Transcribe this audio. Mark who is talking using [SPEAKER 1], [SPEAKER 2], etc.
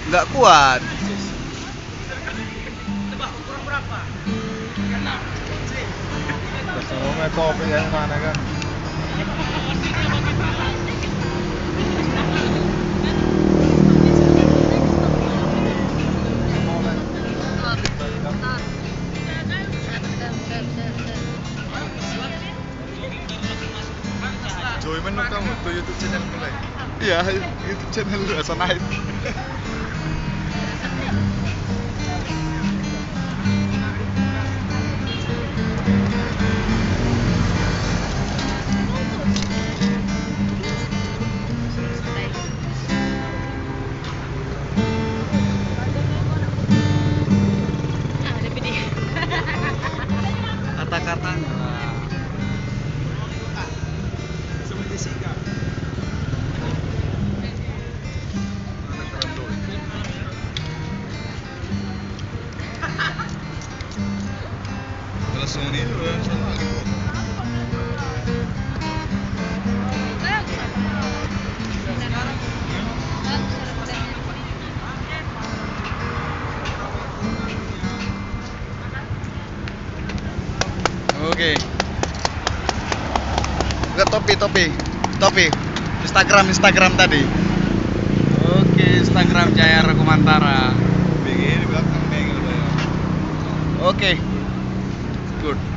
[SPEAKER 1] nggak kuat.
[SPEAKER 2] Semua kopi yang mana kan? Joy mana kamu tuh YouTube channel mulai?
[SPEAKER 1] Iya, YouTube channel rasa naik. Kata-kata
[SPEAKER 2] Langsung ini langsung lagi.
[SPEAKER 1] Oke. Enggak topi. Instagram tadi. Oke, Instagram Jaya Rakumantara.
[SPEAKER 2] Begini di belakang nih gitu ya.
[SPEAKER 1] Oke. Good.